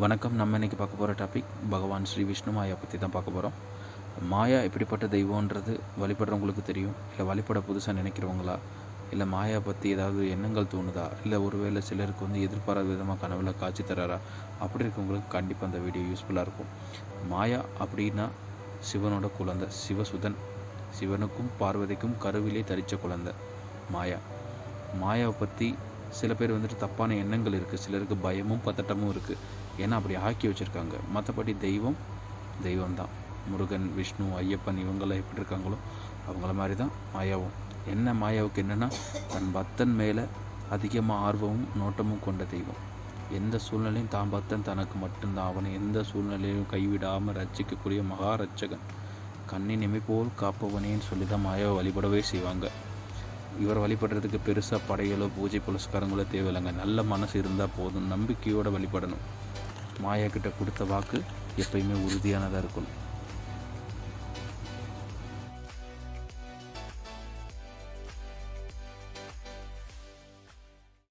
வணக்கம். நம்ம இன்றைக்கி பார்க்க போகிற டாபிக் பகவான் ஸ்ரீ விஷ்ணு மாயா பற்றி தான் பார்க்க போகிறோம். மாயா எப்படிப்பட்ட தெய்வன்றது வழிபடுறவங்களுக்கு தெரியும். இல்லை வழிபட புதுசாக நினைக்கிறவங்களா, இல்லை மாயா பற்றி ஏதாவது எண்ணங்கள் தோணுதா, இல்லை ஒருவேளை சிலருக்கு எதிர்பாராத விதமாக கனவுல காட்சி தராரா, அப்படி இருக்கவங்களுக்கு கண்டிப்பாக அந்த வீடியோ யூஸ்ஃபுல்லாக இருக்கும். மாயா அப்படின்னா சிவனோட குழந்தை, சிவசுதன். சிவனுக்கும் பார்வதிக்கும் கருவிலே தரித்த குழந்தை மாயா. மாயாவை பற்றி சில பேர் தப்பான எண்ணங்கள் இருக்குது, சிலருக்கு பயமும் பதட்டமும் இருக்குது. ஏன்னா அப்படி ஆக்கி வச்சுருக்காங்க. மற்றபடி தெய்வம் தான். முருகன், விஷ்ணு, ஐயப்பன் இவங்களாம் எப்படி இருக்காங்களோ அவங்கள மாதிரி தான் மாயாவும். என்ன மாயாவுக்கு என்னென்னா, தன் பக்தன் மேலே அதிகமாக ஆர்வமும் நோட்டமும் கொண்ட தெய்வம். எந்த சூழ்நிலையும் தான் பக்தன் தனக்கு மட்டும்தான், அவனை எந்த சூழ்நிலையும் கைவிடாமல் ரட்சிக்கக்கூடிய மகாரட்சகன். கண்ணின் இமைப்போல் காப்பவனேன்னு சொல்லி தான் மாயாவை வழிபடவே செய்வாங்க. இவர் வழிபடுறதுக்கு பெருசாக படைகளோ பூஜை புரஸ்காரங்களோ தேவையில்லைங்க. நல்ல மனசு இருந்தால் போதும். நம்பிக்கையோடு வழிபடணும். மாயா கிட்ட கொடுத்த வாக்கு எப்பயுமே உறுதியானதாக இருக்கணும்.